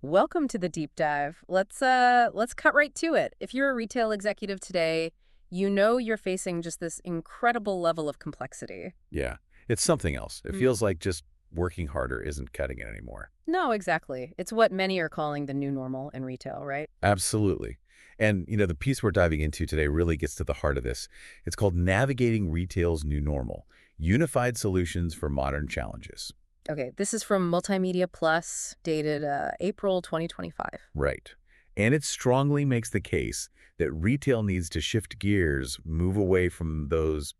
Welcome to the deep dive. Let's cut right to it. If you're a retail executive today, you know you're facing just this incredible level of complexity. Yeah, it's something else. It Mm. feels like just working harder isn't cutting it anymore. No, exactly. It's what many are calling the new normal in retail, right? Absolutely. And, the piece we're diving into today really gets to the heart of this. It's called Navigating Retail's New Normal, Unified Solutions for Modern Challenges. Okay, this is from Multimedia Plus, dated April 2025. Right. And it strongly makes the case that retail needs to shift gears, move away from those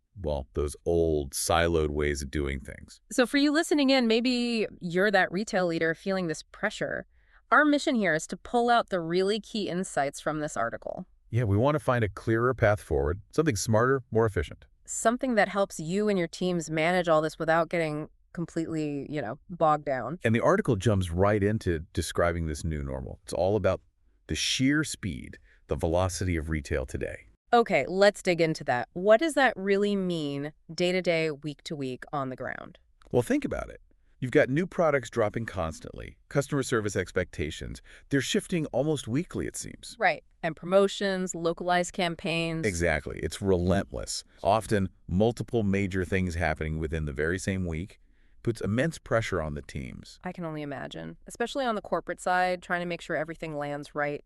old siloed ways of doing things. So for you listening in, maybe you're that retail leader feeling this pressure. Our mission here is to pull out the really key insights from this article. Yeah, we want to find a clearer path forward, something smarter, more efficient. Something that helps you and your teams manage all this without getting completely, bogged down. And the article jumps right into describing this new normal. It's all about the sheer speed, the velocity of retail today. Okay, let's dig into that. What does that really mean day to day, week to week on the ground? Well, think about it. You've got new products dropping constantly, customer service expectations. They're shifting almost weekly, it seems. Right. And promotions, localized campaigns. Exactly. It's relentless. Often, multiple major things happening within the very same week puts immense pressure on the teams. I can only imagine, especially on the corporate side, trying to make sure everything lands right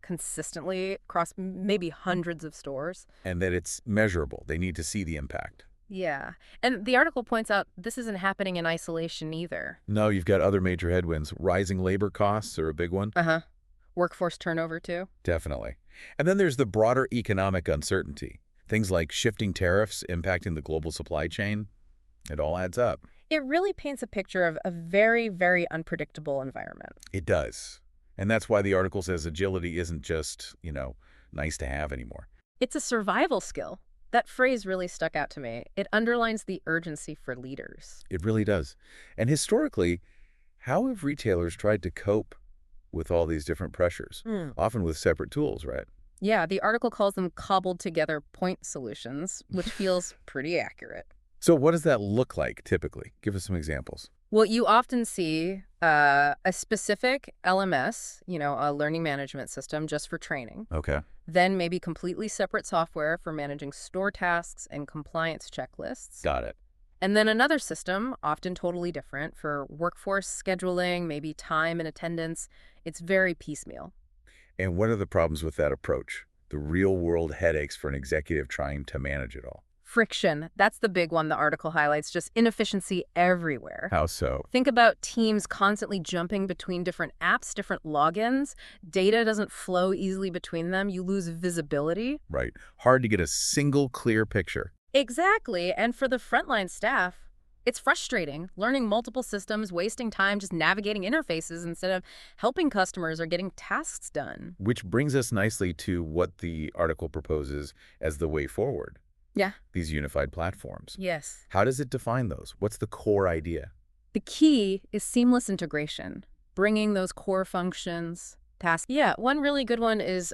consistently across maybe hundreds of stores. And that it's measurable. They need to see the impact. Yeah. And the article points out this isn't happening in isolation either. No, you've got other major headwinds. Rising labor costs are a big one. Uh huh. Workforce turnover, too. Definitely. And then there's the broader economic uncertainty. Things like shifting tariffs impacting the global supply chain. It all adds up. It really paints a picture of a very, very unpredictable environment. It does. And that's why the article says agility isn't just, nice to have anymore. It's a survival skill. That phrase really stuck out to me. It underlines the urgency for leaders. It really does. And historically, how have retailers tried to cope with all these different pressures? Hmm. Often with separate tools, right? Yeah, the article calls them cobbled together point solutions, which feels pretty accurate. So what does that look like typically? Give us some examples. Well, you often see a specific LMS, a learning management system just for training, Okay. then maybe completely separate software for managing store tasks and compliance checklists. Got it. And then another system, often totally different, for workforce scheduling, maybe time and attendance. It's very piecemeal. And what are the problems with that approach? The real world headaches for an executive trying to manage it all. Friction, that's the big one the article highlights, just inefficiency everywhere. How so? Think about teams constantly jumping between different apps, different logins. Data doesn't flow easily between them. You lose visibility. Right. Hard to get a single clear picture. Exactly. And for the frontline staff, it's frustrating learning multiple systems, wasting time just navigating interfaces instead of helping customers or getting tasks done. Which brings us nicely to what the article proposes as the way forward, Yeah. these unified platforms. Yes. How does it define those? What's the core idea? The key is seamless integration, bringing those core functions, tasks. Yeah, one really good one is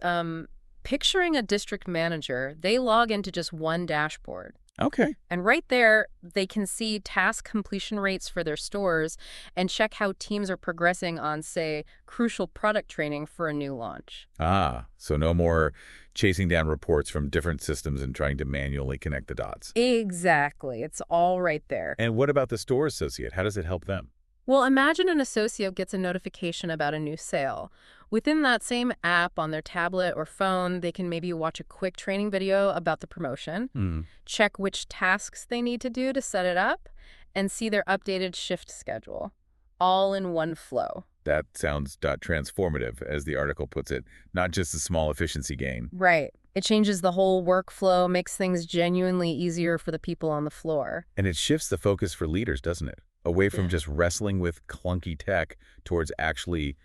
picturing a district manager. They log into just one dashboard. Okay. And right there, they can see task completion rates for their stores and check how teams are progressing on, say, crucial product training for a new launch. Ah, so no more chasing down reports from different systems and trying to manually connect the dots. Exactly. It's all right there. And what about the store associate? How does it help them? Well, imagine an associate gets a notification about a new sale. Within that same app on their tablet or phone, they can maybe watch a quick training video about the promotion, Hmm. check which tasks they need to do to set it up, and see their updated shift schedule, all in one flow. That sounds transformative, as the article puts it, not just a small efficiency gain. Right. It changes the whole workflow, makes things genuinely easier for the people on the floor. And it shifts the focus for leaders, doesn't it? Away from Yeah. just wrestling with clunky tech towards actually,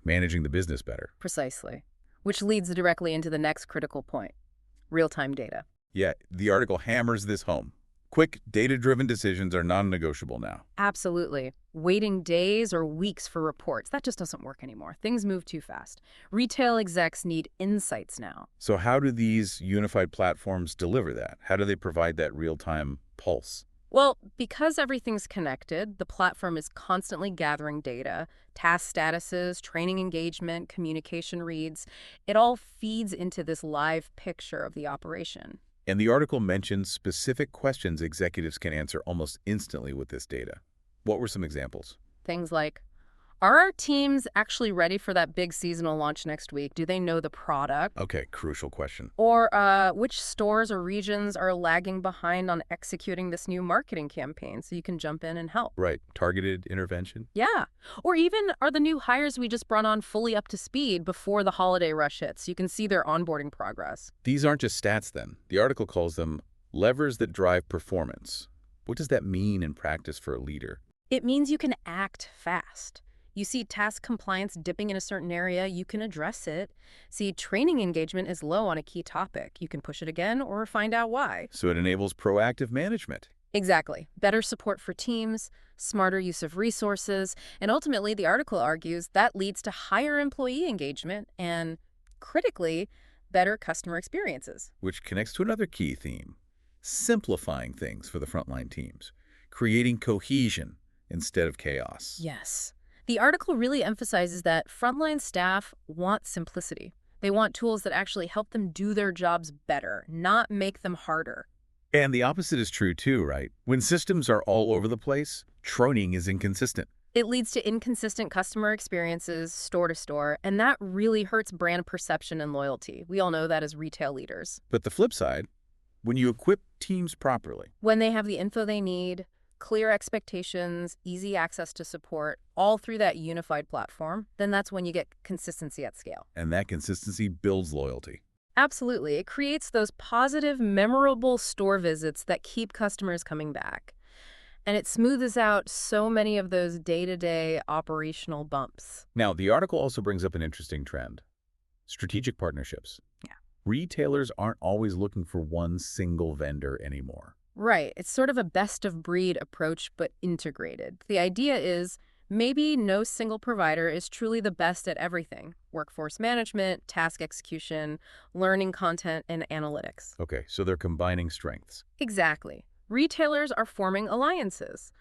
managing the business better. Precisely. Which leads directly into the next critical point, real-time data. Yeah, the article hammers this home. Quick, data-driven decisions are non-negotiable now. Absolutely. Waiting days or weeks for reports, that just doesn't work anymore. Things move too fast. Retail execs need insights now. So how do these unified platforms deliver that? How do they provide that real-time pulse? Well, because everything's connected, the platform is constantly gathering data, task statuses, training engagement, communication reads. It all feeds into this live picture of the operation. And the article mentions specific questions executives can answer almost instantly with this data. What were some examples? Things like, are our teams actually ready for that big seasonal launch next week? Do they know the product? Okay, crucial question. Or which stores or regions are lagging behind on executing this new marketing campaign so you can jump in and help? Right, targeted intervention. Yeah. Or even are the new hires we just brought on fully up to speed before the holiday rush hits so you can see their onboarding progress? These aren't just stats then. The article calls them levers that drive performance. What does that mean in practice for a leader? It means you can act fast. You see task compliance dipping in a certain area, you can address it. See training engagement is low on a key topic. You can push it again or find out why. So it enables proactive management. Exactly. Better support for teams, smarter use of resources, and ultimately, the article argues that leads to higher employee engagement and, critically, better customer experiences. Which connects to another key theme, simplifying things for the frontline teams, creating cohesion instead of chaos. Yes. The article really emphasizes that frontline staff want simplicity. They want tools that actually help them do their jobs better, not make them harder. And the opposite is true too, right? When systems are all over the place, training is inconsistent. It leads to inconsistent customer experiences, store to store, and that really hurts brand perception and loyalty. We all know that as retail leaders. But the flip side, when you equip teams properly, When they have the info they need, clear expectations, easy access to support, all through that unified platform, then that's when you get consistency at scale. and that consistency builds loyalty. Absolutely. It creates those positive, memorable store visits that keep customers coming back. And it smoothes out so many of those day-to-day operational bumps. Now, the article also brings up an interesting trend, strategic partnerships. Yeah. Retailers aren't always looking for one single vendor anymore. Right. It's sort of a best-of-breed approach, but integrated. The idea is maybe no single provider is truly the best at everything. Workforce management, task execution, learning content, and analytics. Okay, so they're combining strengths. Exactly. Retailers are forming alliances,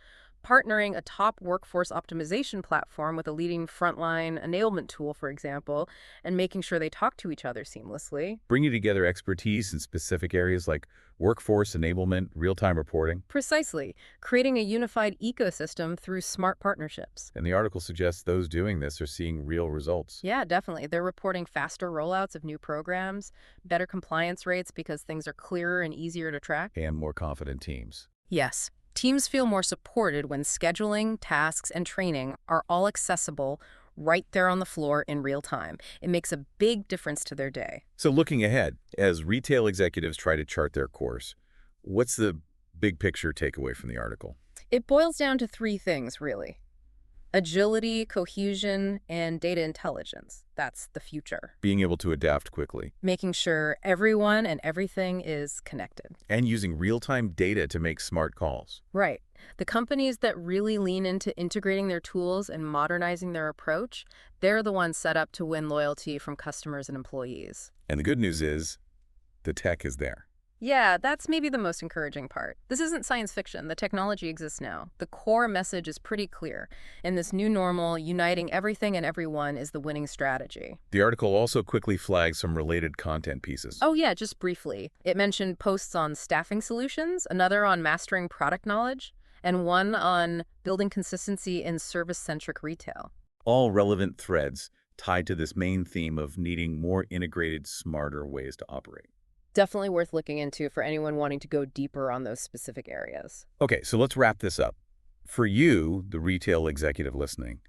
partnering a top workforce optimization platform with a leading frontline enablement tool, for example, and making sure they talk to each other seamlessly. Bringing together expertise in specific areas like workforce enablement, real-time reporting. Precisely, creating a unified ecosystem through smart partnerships. And the article suggests those doing this are seeing real results. Yeah, definitely. They're reporting faster rollouts of new programs, better compliance rates because things are clearer and easier to track. And more confident teams. Yes, teams feel more supported when scheduling, tasks, and training are all accessible right there on the floor in real time. It makes a big difference to their day. So looking ahead, as retail executives try to chart their course, what's the big picture takeaway from the article? It boils down to three things, really. Agility, cohesion, and data intelligence. That's the future. Being able to adapt quickly. Making sure everyone and everything is connected. And using real-time data to make smart calls. Right. The companies that really lean into integrating their tools and modernizing their approach, they're the ones set up to win loyalty from customers and employees. And the good news is, the tech is there. Yeah, that's maybe the most encouraging part. This isn't science fiction. The technology exists now. The core message is pretty clear. In this new normal, uniting everything and everyone is the winning strategy. The article also quickly flags some related content pieces. Oh yeah, just briefly. It mentioned posts on staffing solutions, another on mastering product knowledge, and one on building consistency in service-centric retail. All relevant threads tied to this main theme of needing more integrated, smarter ways to operate. Definitely worth looking into for anyone wanting to go deeper on those specific areas. Okay, so let's wrap this up. For you, the retail executive listening,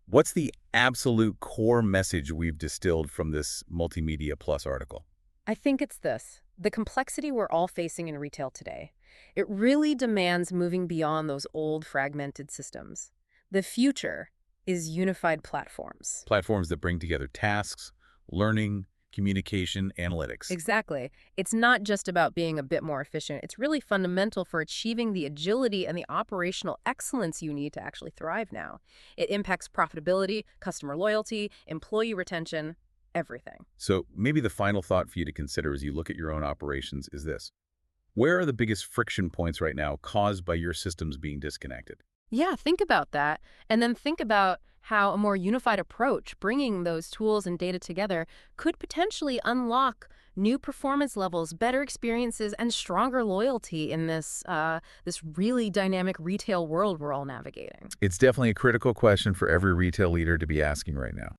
what's the absolute core message we've distilled from this Multimedia Plus article? I think it's this. The complexity we're all facing in retail today. It really demands moving beyond those old fragmented systems. The future is unified platforms. Platforms that bring together tasks, learning, communication, analytics. Exactly. It's not just about being a bit more efficient. It's really fundamental for achieving the agility and the operational excellence you need to actually thrive now. It impacts profitability, customer loyalty, employee retention, everything. So maybe the final thought for you to consider as you look at your own operations is this. Where are the biggest friction points right now caused by your systems being disconnected? Yeah, think about that. And then think about how a more unified approach, bringing those tools and data together, could potentially unlock new performance levels, better experiences, and stronger loyalty in this really dynamic retail world we're all navigating. It's definitely a critical question for every retail leader to be asking right now.